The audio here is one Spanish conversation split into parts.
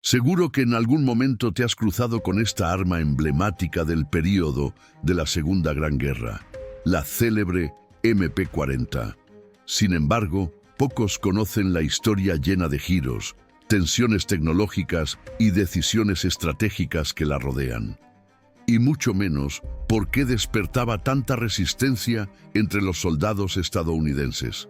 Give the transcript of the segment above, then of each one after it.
Seguro que en algún momento te has cruzado con esta arma emblemática del período de la Segunda Gran Guerra, la célebre MP-40. Sin embargo, pocos conocen la historia llena de giros, tensiones tecnológicas y decisiones estratégicas que la rodean. Y mucho menos por qué despertaba tanta resistencia entre los soldados estadounidenses.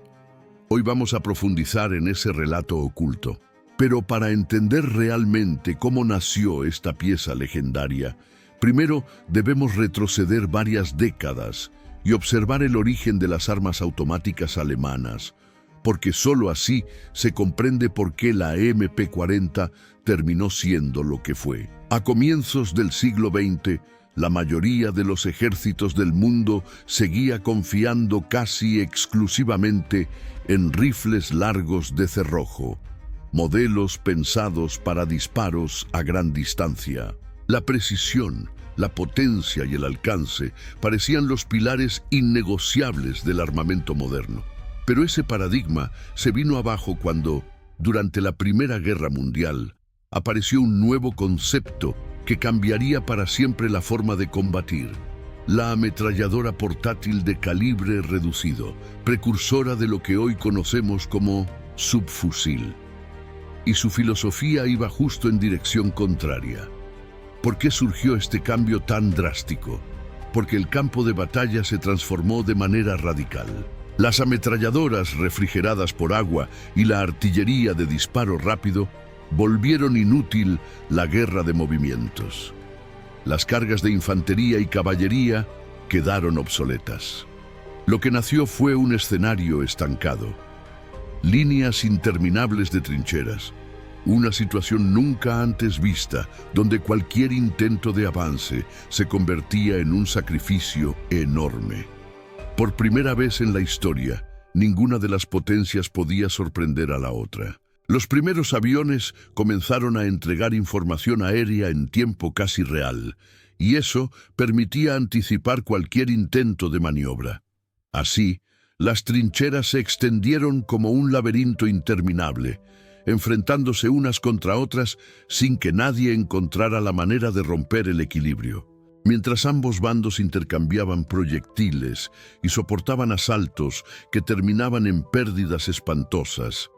Hoy vamos a profundizar en ese relato oculto. Pero para entender realmente cómo nació esta pieza legendaria, primero debemos retroceder varias décadas y observar el origen de las armas automáticas alemanas, porque sólo así se comprende por qué la MP-40 terminó siendo lo que fue. A comienzos del siglo XX, la mayoría de los ejércitos del mundo seguía confiando casi exclusivamente en rifles largos de cerrojo, modelos pensados para disparos a gran distancia. La precisión, la potencia y el alcance parecían los pilares innegociables del armamento moderno. Pero ese paradigma se vino abajo cuando, durante la Primera Guerra Mundial, apareció un nuevo concepto que cambiaría para siempre la forma de combatir: la ametralladora portátil de calibre reducido, precursora de lo que hoy conocemos como subfusil. Y su filosofía iba justo en dirección contraria. ¿Por qué surgió este cambio tan drástico? Porque el campo de batalla se transformó de manera radical. Las ametralladoras refrigeradas por agua y la artillería de disparo rápido volvieron inútil la guerra de movimientos. Las cargas de infantería y caballería quedaron obsoletas. Lo que nació fue un escenario estancado. Líneas interminables de trincheras, una situación nunca antes vista, donde cualquier intento de avance se convertía en un sacrificio enorme. Por primera vez en la historia, ninguna de las potencias podía sorprender a la otra. Los primeros aviones comenzaron a entregar información aérea en tiempo casi real, y eso permitía anticipar cualquier intento de maniobra. Así, las trincheras se extendieron como un laberinto interminable, enfrentándose unas contra otras sin que nadie encontrara la manera de romper el equilibrio. Mientras ambos bandos intercambiaban proyectiles y soportaban asaltos que terminaban en pérdidas espantosas,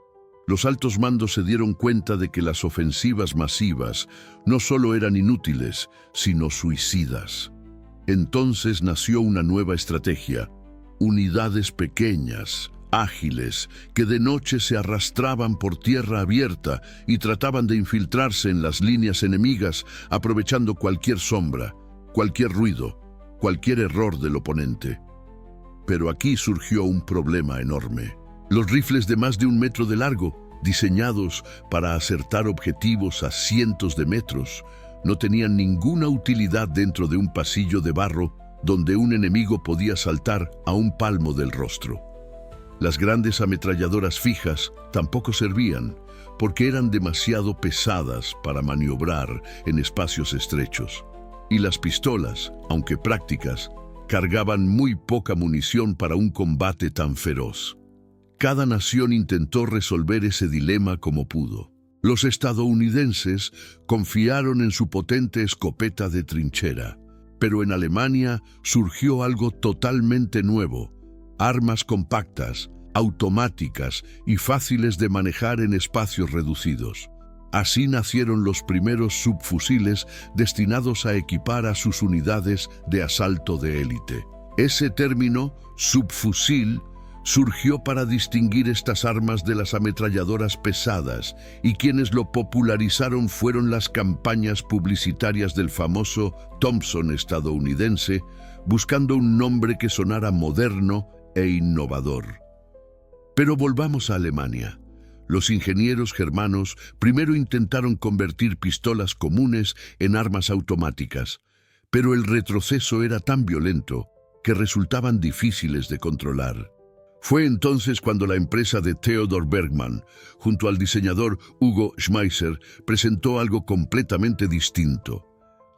los altos mandos se dieron cuenta de que las ofensivas masivas no solo eran inútiles, sino suicidas. Entonces nació una nueva estrategia: unidades pequeñas, ágiles, que de noche se arrastraban por tierra abierta y trataban de infiltrarse en las líneas enemigas, aprovechando cualquier sombra, cualquier ruido, cualquier error del oponente. Pero aquí surgió un problema enorme. Los rifles de más de 1 metro de largo, diseñados para acertar objetivos a cientos de metros, no tenían ninguna utilidad dentro de un pasillo de barro donde un enemigo podía saltar a un palmo del rostro. Las grandes ametralladoras fijas tampoco servían, porque eran demasiado pesadas para maniobrar en espacios estrechos. Y las pistolas, aunque prácticas, cargaban muy poca munición para un combate tan feroz. Cada nación intentó resolver ese dilema como pudo. Los estadounidenses confiaron en su potente escopeta de trinchera, pero en Alemania surgió algo totalmente nuevo: armas compactas, automáticas y fáciles de manejar en espacios reducidos. Así nacieron los primeros subfusiles destinados a equipar a sus unidades de asalto de élite. Ese término, subfusil, surgió para distinguir estas armas de las ametralladoras pesadas, y quienes lo popularizaron fueron las campañas publicitarias del famoso Thompson estadounidense, buscando un nombre que sonara moderno e innovador. Pero volvamos a Alemania. Los ingenieros germanos primero intentaron convertir pistolas comunes en armas automáticas, pero el retroceso era tan violento que resultaban difíciles de controlar. Fue entonces cuando la empresa de Theodor Bergmann, junto al diseñador Hugo Schmeisser, presentó algo completamente distinto: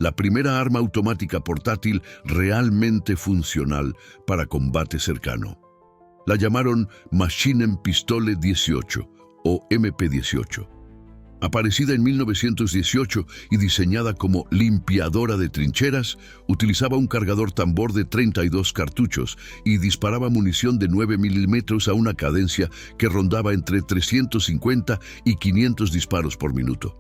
la primera arma automática portátil realmente funcional para combate cercano. La llamaron Maschinenpistole 18 o MP-18. Aparecida en 1918 y diseñada como limpiadora de trincheras, utilizaba un cargador tambor de 32 cartuchos y disparaba munición de 9 milímetros a una cadencia que rondaba entre 350 y 500 disparos por minuto.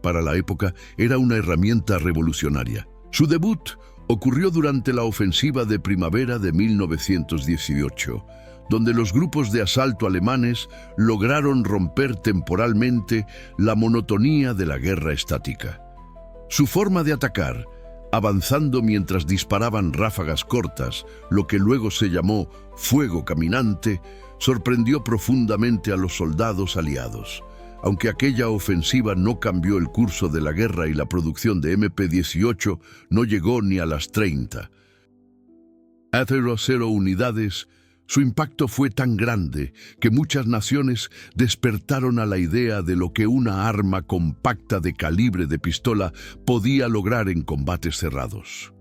Para la época era una herramienta revolucionaria. Su debut ocurrió durante la ofensiva de primavera de 1918, donde los grupos de asalto alemanes lograron romper temporalmente la monotonía de la guerra estática. Su forma de atacar, avanzando mientras disparaban ráfagas cortas, lo que luego se llamó fuego caminante, sorprendió profundamente a los soldados aliados. Aunque aquella ofensiva no cambió el curso de la guerra y la producción de MP-18 no llegó ni a las 30. A 0 unidades, su impacto fue tan grande que muchas naciones despertaron a la idea de lo que una arma compacta de calibre de pistola podía lograr en combates cerrados.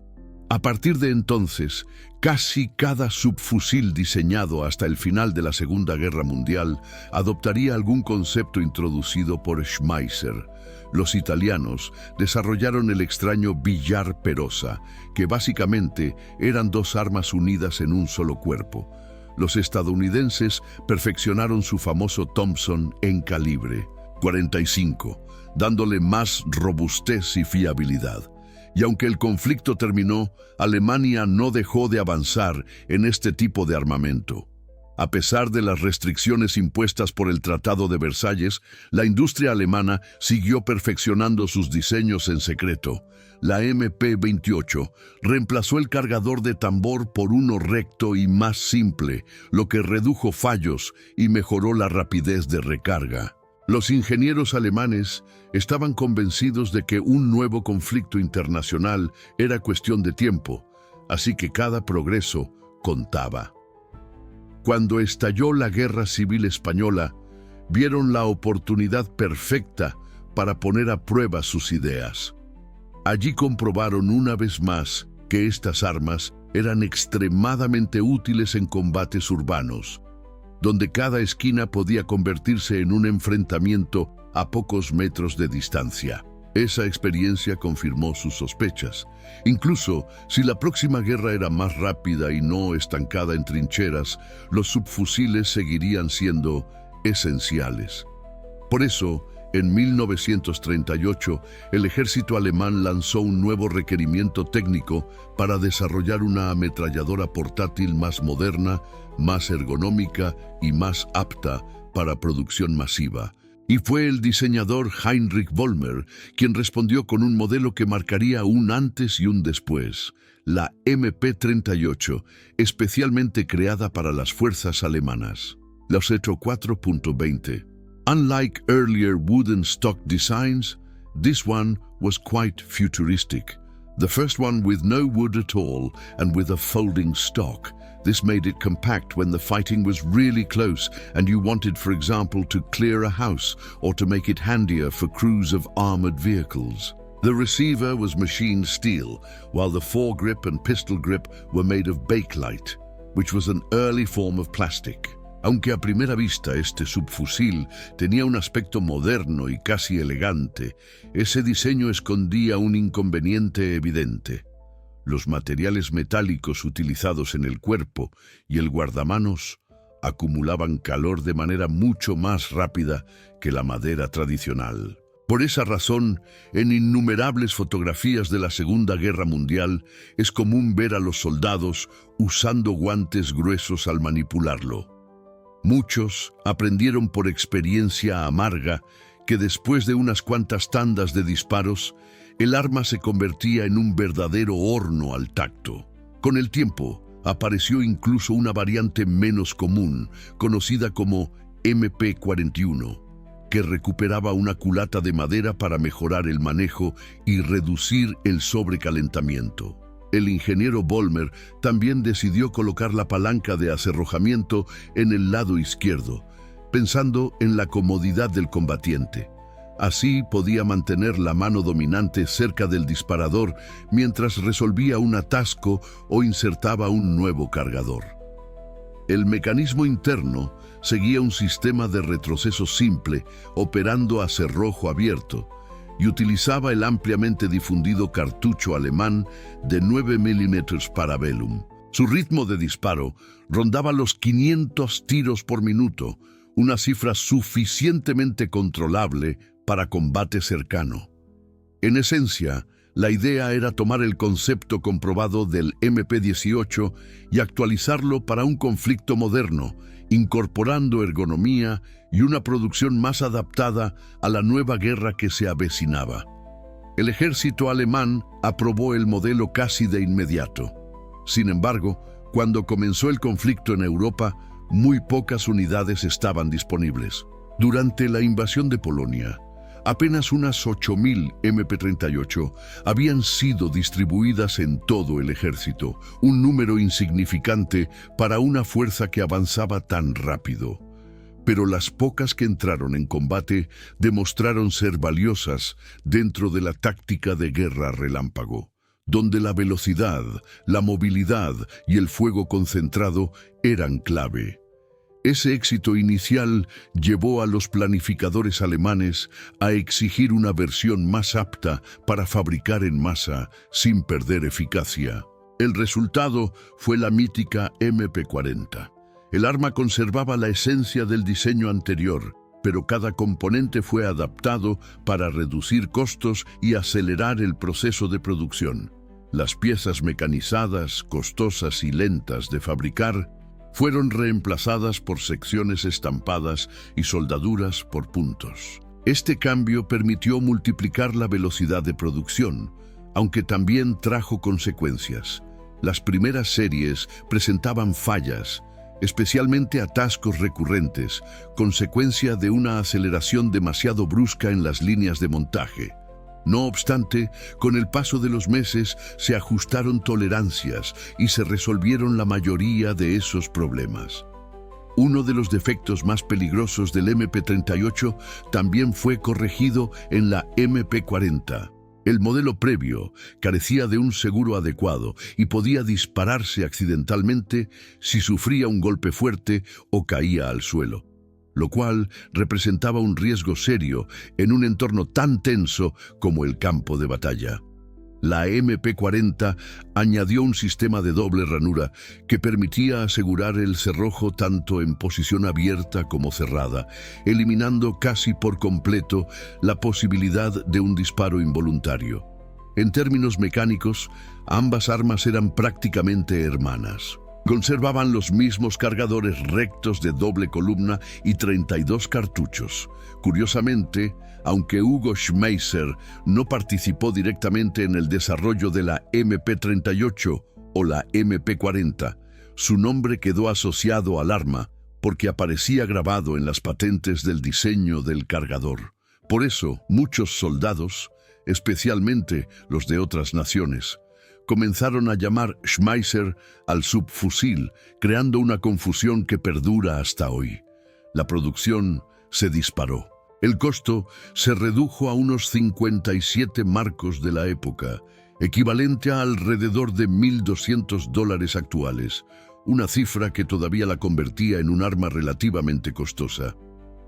A partir de entonces, casi cada subfusil diseñado hasta el final de la Segunda Guerra Mundial adoptaría algún concepto introducido por Schmeisser. Los italianos desarrollaron el extraño billar Perosa, que básicamente eran dos armas unidas en un solo cuerpo. Los estadounidenses perfeccionaron su famoso Thompson en calibre 45, dándole más robustez y fiabilidad. Y aunque el conflicto terminó, Alemania no dejó de avanzar en este tipo de armamento. A pesar de las restricciones impuestas por el Tratado de Versalles, la industria alemana siguió perfeccionando sus diseños en secreto. La MP-28 reemplazó el cargador de tambor por uno recto y más simple, lo que redujo fallos y mejoró la rapidez de recarga. Los ingenieros alemanes estaban convencidos de que un nuevo conflicto internacional era cuestión de tiempo, así que cada progreso contaba. Cuando estalló la Guerra Civil Española, vieron la oportunidad perfecta para poner a prueba sus ideas. Allí comprobaron una vez más que estas armas eran extremadamente útiles en combates urbanos, donde cada esquina podía convertirse en un enfrentamiento a pocos metros de distancia. Esa experiencia confirmó sus sospechas. Incluso si la próxima guerra era más rápida y no estancada en trincheras, los subfusiles seguirían siendo esenciales. Por eso, en 1938, el ejército alemán lanzó un nuevo requerimiento técnico para desarrollar una ametralladora portátil más moderna, más ergonómica y más apta para producción masiva. Y fue el diseñador Heinrich Vollmer quien respondió con un modelo que marcaría un antes y un después, la MP-38, especialmente creada para las fuerzas alemanas. Los Etro 4.20. Unlike earlier wooden stock designs, this one was quite futuristic. The first one with no wood at all and with a folding stock. This made it compact when the fighting was really close and you wanted, for example, to clear a house or to make it handier for crews of armored vehicles. The receiver was machined steel, while the foregrip and pistol grip were made of bakelite, which was an early form of plastic. Aunque a primera vista este subfusil tenía un aspecto moderno y casi elegante, ese diseño escondía un inconveniente evidente. Los materiales metálicos utilizados en el cuerpo y el guardamanos acumulaban calor de manera mucho más rápida que la madera tradicional. Por esa razón, en innumerables fotografías de la Segunda Guerra Mundial es común ver a los soldados usando guantes gruesos al manipularlo. Muchos aprendieron por experiencia amarga que después de unas cuantas tandas de disparos, el arma se convertía en un verdadero horno al tacto. Con el tiempo, apareció incluso una variante menos común, conocida como MP-41, que recuperaba una culata de madera para mejorar el manejo y reducir el sobrecalentamiento. El ingeniero Vollmer también decidió colocar la palanca de acerrojamiento en el lado izquierdo, pensando en la comodidad del combatiente. Así podía mantener la mano dominante cerca del disparador mientras resolvía un atasco o insertaba un nuevo cargador. El mecanismo interno seguía un sistema de retroceso simple, operando a cerrojo abierto, y utilizaba el ampliamente difundido cartucho alemán de 9 milímetros Parabellum. Su ritmo de disparo rondaba los 500 tiros por minuto, una cifra suficientemente controlable para combate cercano. En esencia, la idea era tomar el concepto comprobado del MP-18 y actualizarlo para un conflicto moderno, incorporando ergonomía y una producción más adaptada a la nueva guerra que se avecinaba. El ejército alemán aprobó el modelo casi de inmediato. Sin embargo, cuando comenzó el conflicto en Europa, muy pocas unidades estaban disponibles. Durante la invasión de Polonia, apenas unas 8.000 MP-38 habían sido distribuidas en todo el ejército, un número insignificante para una fuerza que avanzaba tan rápido. Pero las pocas que entraron en combate demostraron ser valiosas dentro de la táctica de guerra relámpago, donde la velocidad, la movilidad y el fuego concentrado eran clave. Ese éxito inicial llevó a los planificadores alemanes a exigir una versión más apta para fabricar en masa sin perder eficacia. El resultado fue la mítica MP-40. El arma conservaba la esencia del diseño anterior, pero cada componente fue adaptado para reducir costos y acelerar el proceso de producción. Las piezas mecanizadas, costosas y lentas de fabricar fueron reemplazadas por secciones estampadas y soldaduras por puntos. Este cambio permitió multiplicar la velocidad de producción, aunque también trajo consecuencias. Las primeras series presentaban fallas, especialmente atascos recurrentes, consecuencia de una aceleración demasiado brusca en las líneas de montaje. No obstante, con el paso de los meses se ajustaron tolerancias y se resolvieron la mayoría de esos problemas. Uno de los defectos más peligrosos del MP-38 también fue corregido en la MP-40. El modelo previo carecía de un seguro adecuado y podía dispararse accidentalmente si sufría un golpe fuerte o caía al suelo, lo cual representaba un riesgo serio en un entorno tan tenso como el campo de batalla. La MP-40 añadió un sistema de doble ranura que permitía asegurar el cerrojo tanto en posición abierta como cerrada, eliminando casi por completo la posibilidad de un disparo involuntario. En términos mecánicos, ambas armas eran prácticamente hermanas. Conservaban los mismos cargadores rectos de doble columna y 32 cartuchos. Curiosamente, aunque Hugo Schmeisser no participó directamente en el desarrollo de la MP-38 o la MP-40, su nombre quedó asociado al arma porque aparecía grabado en las patentes del diseño del cargador. Por eso, muchos soldados, especialmente los de otras naciones, comenzaron a llamar Schmeisser al subfusil, creando una confusión que perdura hasta hoy. La producción se disparó. El costo se redujo a unos 57 marcos de la época, equivalente a alrededor de $1.200 actuales, una cifra que todavía la convertía en un arma relativamente costosa.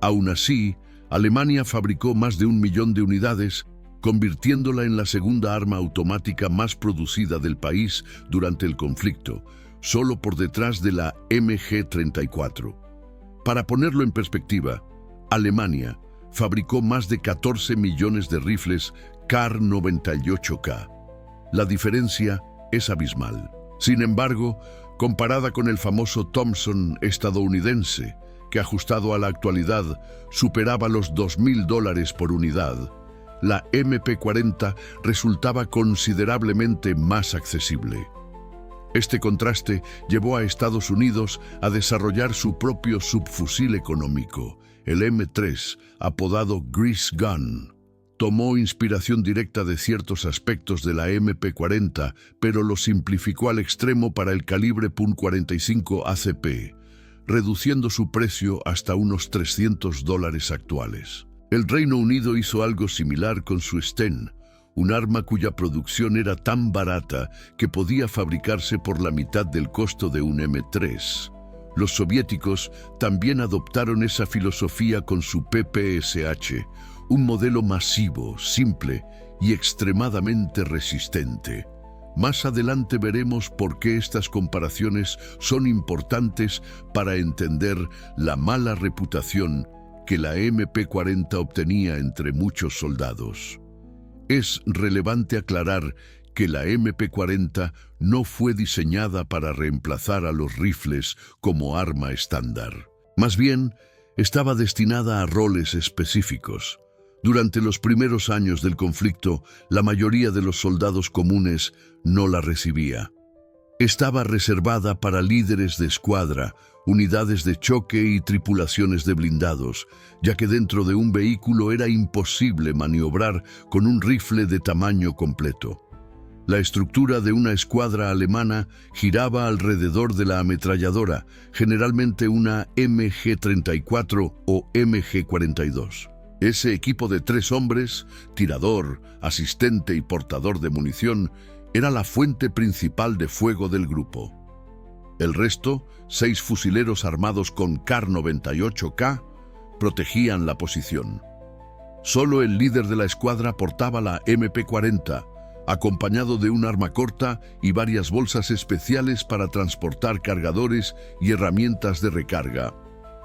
Aún así, Alemania fabricó más de 1 millón de unidades, convirtiéndola en la segunda arma automática más producida del país durante el conflicto, solo por detrás de la MG-34. Para ponerlo en perspectiva, Alemania fabricó más de 14 millones de rifles Kar-98K. La diferencia es abismal. Sin embargo, comparada con el famoso Thompson estadounidense, que ajustado a la actualidad superaba los $2.000 por unidad, la MP-40 resultaba considerablemente más accesible. Este contraste llevó a Estados Unidos a desarrollar su propio subfusil económico, el M3, apodado Grease Gun. Tomó inspiración directa de ciertos aspectos de la MP-40, pero lo simplificó al extremo para el calibre .45 ACP, reduciendo su precio hasta unos $300 actuales. El Reino Unido hizo algo similar con su Sten, un arma cuya producción era tan barata que podía fabricarse por la mitad del costo de un M3. Los soviéticos también adoptaron esa filosofía con su PPSH, un modelo masivo, simple y extremadamente resistente. Más adelante veremos por qué estas comparaciones son importantes para entender la mala reputación que la MP-40 obtenía entre muchos soldados. Es relevante aclarar que la MP-40 no fue diseñada para reemplazar a los rifles como arma estándar. Más bien, estaba destinada a roles específicos. Durante los primeros años del conflicto, la mayoría de los soldados comunes no la recibía. Estaba reservada para líderes de escuadra, unidades de choque y tripulaciones de blindados, ya que dentro de un vehículo era imposible maniobrar con un rifle de tamaño completo. La estructura de una escuadra alemana giraba alrededor de la ametralladora, generalmente una MG-34 o MG-42. Ese equipo de 3 hombres, tirador, asistente y portador de munición, era la fuente principal de fuego del grupo. El resto, 6 fusileros armados con Kar-98K, protegían la posición. Solo el líder de la escuadra portaba la MP-40, acompañado de un arma corta y varias bolsas especiales para transportar cargadores y herramientas de recarga.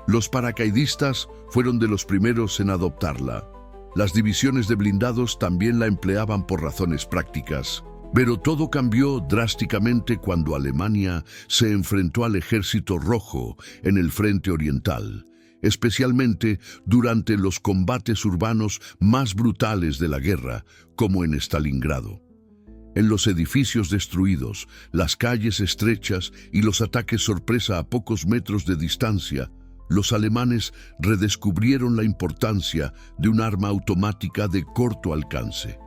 Los paracaidistas fueron de los primeros en adoptarla. Las divisiones de blindados también la empleaban por razones prácticas. Pero todo cambió drásticamente cuando Alemania se enfrentó al Ejército Rojo en el frente oriental, especialmente durante los combates urbanos más brutales de la guerra, como en Stalingrado. En los edificios destruidos, las calles estrechas y los ataques sorpresa a pocos metros de distancia, los alemanes redescubrieron la importancia de un arma automática de corto alcance.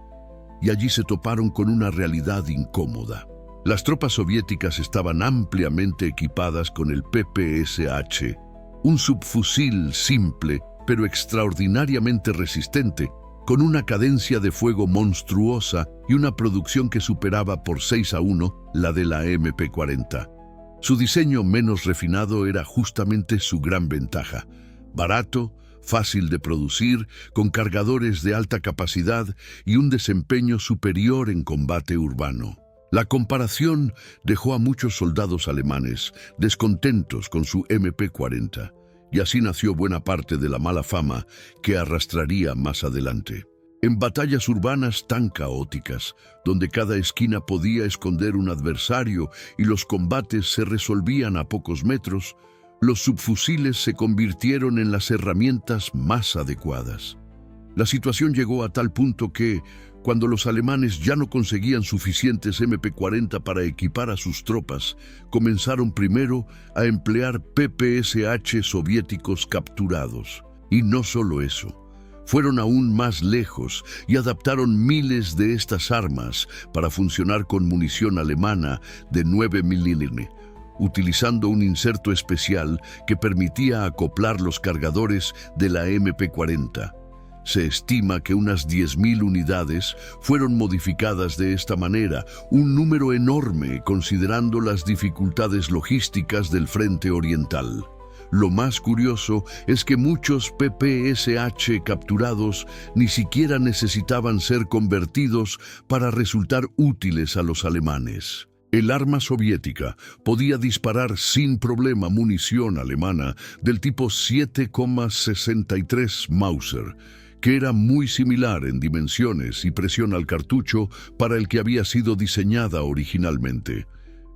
Y allí se toparon con una realidad incómoda. Las tropas soviéticas estaban ampliamente equipadas con el PPSH, un subfusil simple pero extraordinariamente resistente, con una cadencia de fuego monstruosa y una producción que superaba por 6-1 la de la MP-40. Su diseño menos refinado era justamente su gran ventaja: barato, fácil de producir, con cargadores de alta capacidad y un desempeño superior en combate urbano. La comparación dejó a muchos soldados alemanes descontentos con su MP-40, y así nació buena parte de la mala fama que arrastraría más adelante. En batallas urbanas tan caóticas, donde cada esquina podía esconder un adversario y los combates se resolvían a pocos metros, los subfusiles se convirtieron en las herramientas más adecuadas. La situación llegó a tal punto que, cuando los alemanes ya no conseguían suficientes MP-40 para equipar a sus tropas, comenzaron primero a emplear PPSH soviéticos capturados. Y no solo eso, fueron aún más lejos y adaptaron miles de estas armas para funcionar con munición alemana de 9 mm, utilizando un inserto especial que permitía acoplar los cargadores de la MP-40. Se estima que unas 10.000 unidades fueron modificadas de esta manera, un número enorme considerando las dificultades logísticas del frente oriental. Lo más curioso es que muchos PPSH capturados ni siquiera necesitaban ser convertidos para resultar útiles a los alemanes. El arma soviética podía disparar sin problema munición alemana del tipo 7,63 Mauser, que era muy similar en dimensiones y presión al cartucho para el que había sido diseñada originalmente.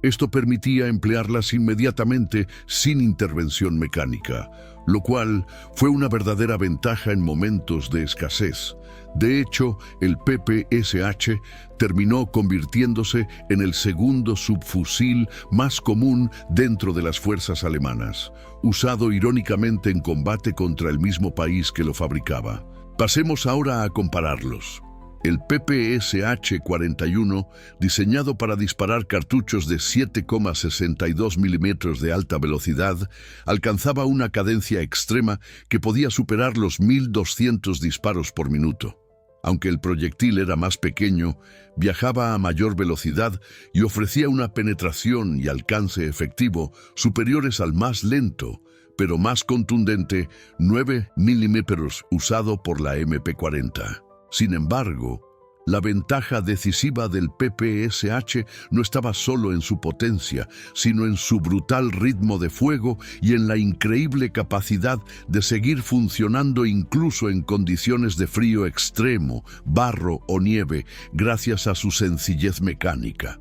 Esto permitía emplearlas inmediatamente sin intervención mecánica, lo cual fue una verdadera ventaja en momentos de escasez. De hecho, el PPSH terminó convirtiéndose en el segundo subfusil más común dentro de las fuerzas alemanas, usado irónicamente en combate contra el mismo país que lo fabricaba. Pasemos ahora a compararlos. El PPSH-41, diseñado para disparar cartuchos de 7,62 mm de alta velocidad, alcanzaba una cadencia extrema que podía superar los 1.200 disparos por minuto. Aunque el proyectil era más pequeño, viajaba a mayor velocidad y ofrecía una penetración y alcance efectivo superiores al más lento, pero más contundente 9 milímetros usado por la MP-40. Sin embargo, la ventaja decisiva del PPSH no estaba solo en su potencia, sino en su brutal ritmo de fuego y en la increíble capacidad de seguir funcionando incluso en condiciones de frío extremo, barro o nieve, gracias a su sencillez mecánica.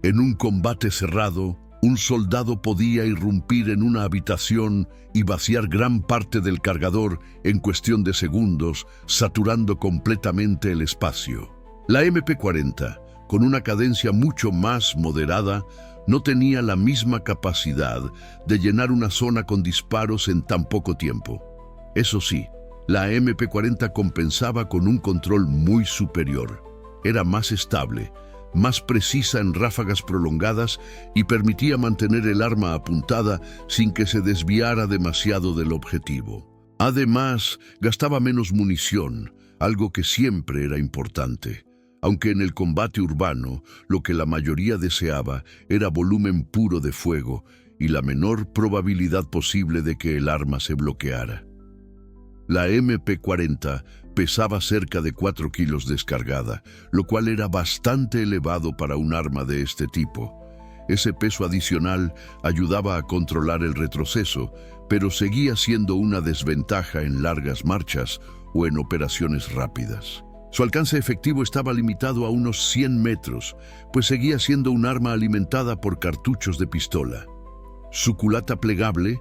En un combate cerrado, un soldado podía irrumpir en una habitación y vaciar gran parte del cargador en cuestión de segundos, saturando completamente el espacio. La MP-40, con una cadencia mucho más moderada, no tenía la misma capacidad de llenar una zona con disparos en tan poco tiempo. Eso sí, la MP-40 compensaba con un control muy superior. Era más estable, más precisa en ráfagas prolongadas y permitía mantener el arma apuntada sin que se desviara demasiado del objetivo. Además, gastaba menos munición, algo que siempre era importante. Aunque en el combate urbano lo que la mayoría deseaba era volumen puro de fuego y la menor probabilidad posible de que el arma se bloqueara. La MP-40 pesaba cerca de 4 kilos descargada, lo cual era bastante elevado para un arma de este tipo. Ese peso adicional ayudaba a controlar el retroceso, pero seguía siendo una desventaja en largas marchas o en operaciones rápidas. Su alcance efectivo estaba limitado a unos 100 metros, pues seguía siendo un arma alimentada por cartuchos de pistola. Su culata plegable,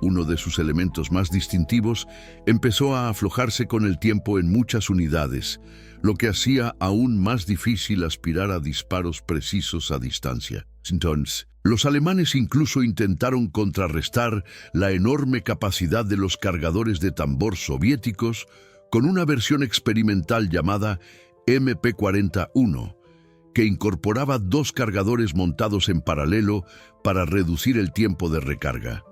uno de sus elementos más distintivos, empezó a aflojarse con el tiempo en muchas unidades, lo que hacía aún más difícil aspirar a disparos precisos a distancia. Entonces, los alemanes incluso intentaron contrarrestar la enorme capacidad de los cargadores de tambor soviéticos con una versión experimental llamada MP-40-1, que incorporaba 2 cargadores montados en paralelo para reducir el tiempo de recarga.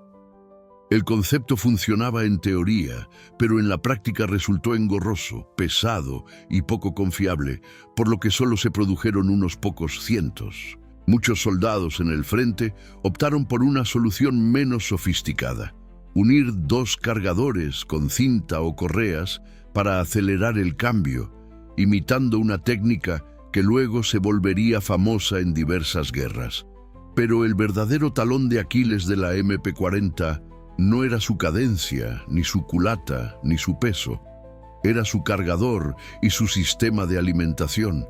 El concepto funcionaba en teoría, pero en la práctica resultó engorroso, pesado y poco confiable, por lo que solo se produjeron unos pocos cientos. Muchos soldados en el frente optaron por una solución menos sofisticada: unir 2 cargadores con cinta o correas para acelerar el cambio, imitando una técnica que luego se volvería famosa en diversas guerras. Pero el verdadero talón de Aquiles de la MP-40 no era su cadencia, ni su culata, ni su peso. Era su cargador y su sistema de alimentación.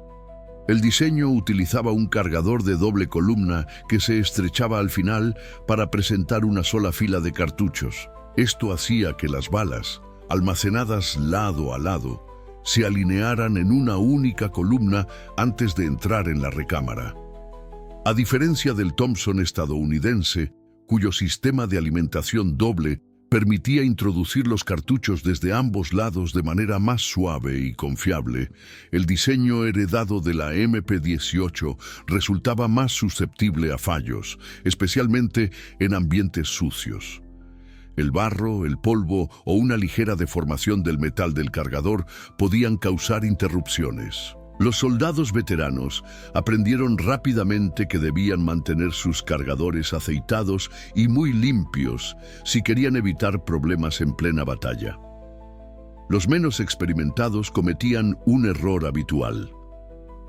El diseño utilizaba un cargador de doble columna que se estrechaba al final para presentar una sola fila de cartuchos. Esto hacía que las balas, almacenadas lado a lado, se alinearan en una única columna antes de entrar en la recámara. A diferencia del Thompson estadounidense, cuyo sistema de alimentación doble permitía introducir los cartuchos desde ambos lados de manera más suave y confiable, el diseño heredado de la MP-18 resultaba más susceptible a fallos, especialmente en ambientes sucios. El barro, el polvo o una ligera deformación del metal del cargador podían causar interrupciones. Los soldados veteranos aprendieron rápidamente que debían mantener sus cargadores aceitados y muy limpios si querían evitar problemas en plena batalla. Los menos experimentados cometían un error habitual.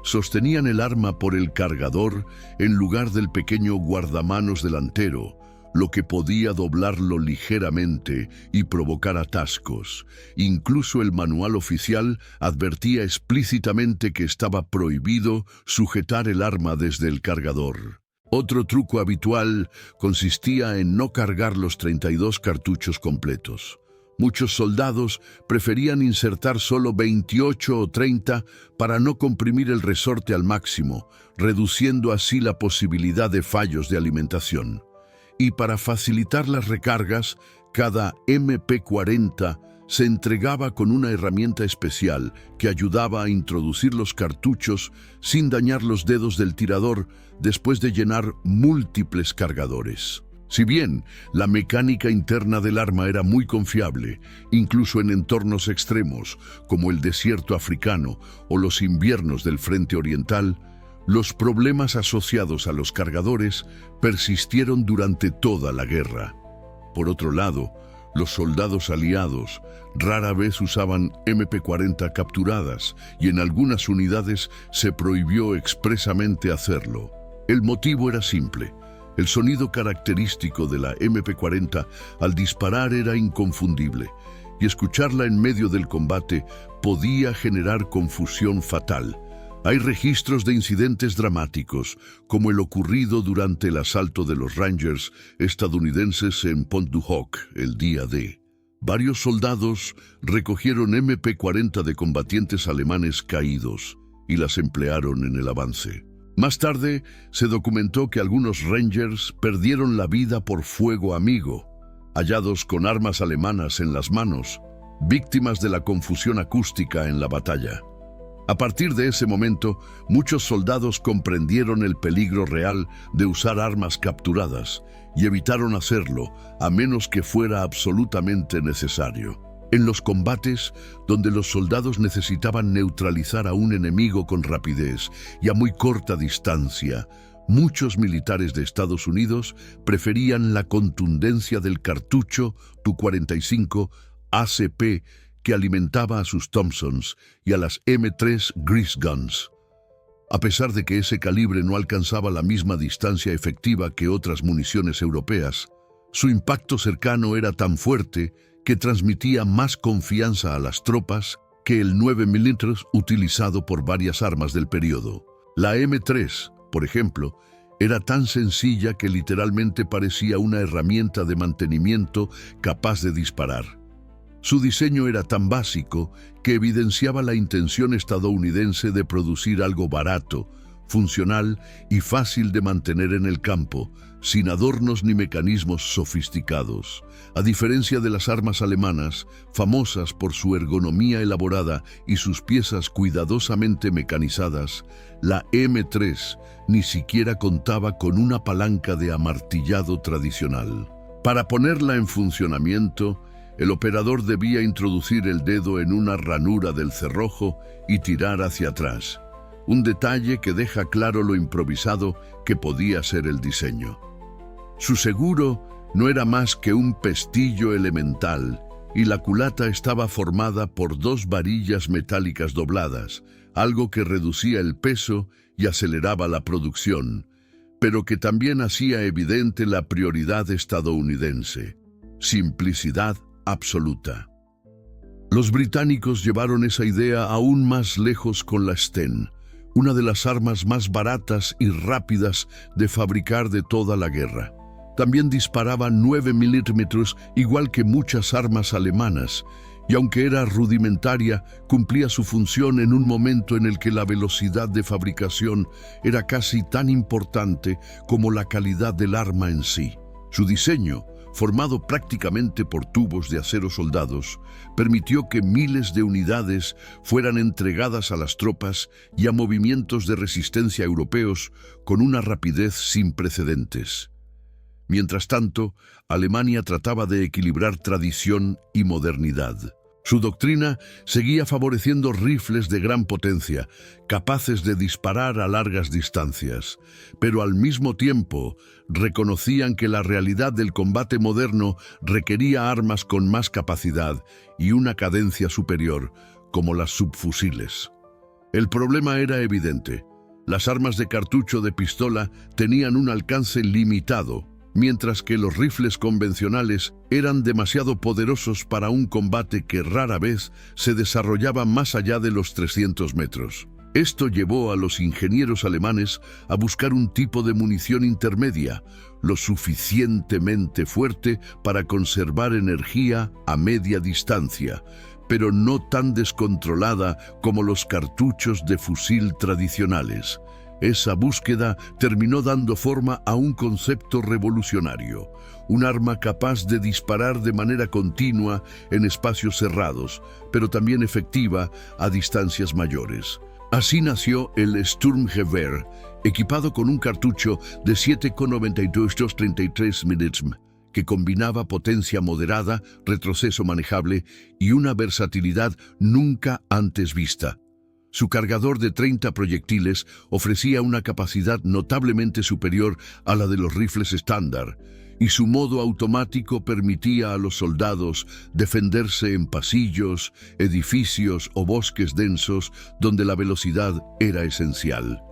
Sostenían el arma por el cargador en lugar del pequeño guardamanos delantero, lo que podía doblarlo ligeramente y provocar atascos. Incluso el manual oficial advertía explícitamente que estaba prohibido sujetar el arma desde el cargador. Otro truco habitual consistía en no cargar los 32 cartuchos completos. Muchos soldados preferían insertar solo 28 o 30 para no comprimir el resorte al máximo, reduciendo así la posibilidad de fallos de alimentación. Y para facilitar las recargas, cada MP-40 se entregaba con una herramienta especial que ayudaba a introducir los cartuchos sin dañar los dedos del tirador después de llenar múltiples cargadores. Si bien la mecánica interna del arma era muy confiable, incluso en entornos extremos como el desierto africano o los inviernos del frente oriental, los problemas asociados a los cargadores persistieron durante toda la guerra. Por otro lado, los soldados aliados rara vez usaban MP-40 capturadas y en algunas unidades se prohibió expresamente hacerlo. El motivo era simple. El sonido característico de la MP-40 al disparar era inconfundible y escucharla en medio del combate podía generar confusión fatal. Hay registros de incidentes dramáticos, como el ocurrido durante el asalto de los Rangers estadounidenses en Pont du Hoc el día D. Varios soldados recogieron MP-40 de combatientes alemanes caídos y las emplearon en el avance. Más tarde, se documentó que algunos Rangers perdieron la vida por fuego amigo, hallados con armas alemanas en las manos, víctimas de la confusión acústica en la batalla. A partir de ese momento, muchos soldados comprendieron el peligro real de usar armas capturadas y evitaron hacerlo a menos que fuera absolutamente necesario. En los combates, donde los soldados necesitaban neutralizar a un enemigo con rapidez y a muy corta distancia, muchos militares de Estados Unidos preferían la contundencia del cartucho Tu-45 ACP que alimentaba a sus Thompsons y a las M3 Grease Guns. A pesar de que ese calibre no alcanzaba la misma distancia efectiva que otras municiones europeas, su impacto cercano era tan fuerte que transmitía más confianza a las tropas que el 9 mm utilizado por varias armas del periodo. La M3, por ejemplo, era tan sencilla que literalmente parecía una herramienta de mantenimiento capaz de disparar. Su diseño era tan básico que evidenciaba la intención estadounidense de producir algo barato, funcional y fácil de mantener en el campo, sin adornos ni mecanismos sofisticados. A diferencia de las armas alemanas, famosas por su ergonomía elaborada y sus piezas cuidadosamente mecanizadas, la M3 ni siquiera contaba con una palanca de amartillado tradicional. Para ponerla en funcionamiento, el operador debía introducir el dedo en una ranura del cerrojo y tirar hacia atrás. Un detalle que deja claro lo improvisado que podía ser el diseño. Su seguro no era más que un pestillo elemental y la culata estaba formada por dos varillas metálicas dobladas, algo que reducía el peso y aceleraba la producción, pero que también hacía evidente la prioridad estadounidense: simplicidad absoluta. Los británicos llevaron esa idea aún más lejos con la Sten, una de las armas más baratas y rápidas de fabricar de toda la guerra. También disparaba 9 mm igual que muchas armas alemanas, y aunque era rudimentaria, cumplía su función en un momento en el que la velocidad de fabricación era casi tan importante como la calidad del arma en sí. Su diseño, formado prácticamente por tubos de acero soldados, permitió que miles de unidades fueran entregadas a las tropas y a movimientos de resistencia europeos con una rapidez sin precedentes. Mientras tanto, Alemania trataba de equilibrar tradición y modernidad. Su doctrina seguía favoreciendo rifles de gran potencia, capaces de disparar a largas distancias, pero al mismo tiempo reconocían que la realidad del combate moderno requería armas con más capacidad y una cadencia superior, como las subfusiles. El problema era evidente. Las armas de cartucho de pistola tenían un alcance limitado, mientras que los rifles convencionales eran demasiado poderosos para un combate que rara vez se desarrollaba más allá de los 300 metros. Esto llevó a los ingenieros alemanes a buscar un tipo de munición intermedia, lo suficientemente fuerte para conservar energía a media distancia, pero no tan descontrolada como los cartuchos de fusil tradicionales. Esa búsqueda terminó dando forma a un concepto revolucionario, un arma capaz de disparar de manera continua en espacios cerrados, pero también efectiva a distancias mayores. Así nació el Sturmgewehr, equipado con un cartucho de 7,92-33 mm, que combinaba potencia moderada, retroceso manejable y una versatilidad nunca antes vista. Su cargador de 30 proyectiles ofrecía una capacidad notablemente superior a la de los rifles estándar, y su modo automático permitía a los soldados defenderse en pasillos, edificios o bosques densos donde la velocidad era esencial.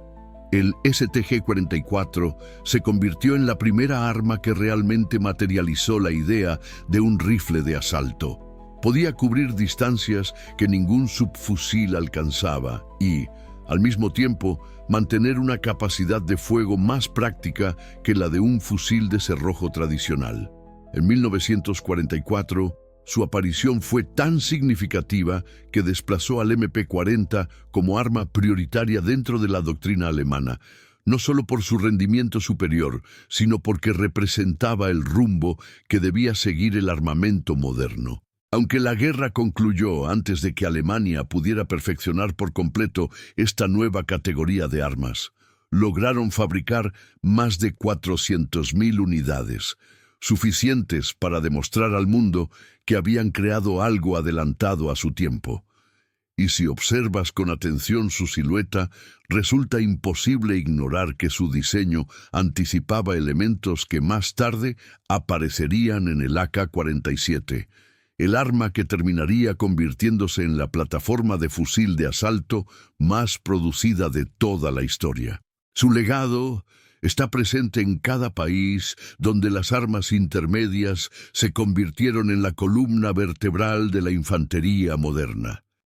El STG-44 se convirtió en la primera arma que realmente materializó la idea de un rifle de asalto. Podía cubrir distancias que ningún subfusil alcanzaba y, al mismo tiempo, mantener una capacidad de fuego más práctica que la de un fusil de cerrojo tradicional. En 1944, su aparición fue tan significativa que desplazó al MP-40 como arma prioritaria dentro de la doctrina alemana, no solo por su rendimiento superior, sino porque representaba el rumbo que debía seguir el armamento moderno. Aunque la guerra concluyó antes de que Alemania pudiera perfeccionar por completo esta nueva categoría de armas, lograron fabricar más de 400.000 unidades, suficientes para demostrar al mundo que habían creado algo adelantado a su tiempo. Y si observas con atención su silueta, resulta imposible ignorar que su diseño anticipaba elementos que más tarde aparecerían en el AK-47. El arma que terminaría convirtiéndose en la plataforma de fusil de asalto más producida de toda la historia. Su legado está presente en cada país donde las armas intermedias se convirtieron en la columna vertebral de la infantería moderna.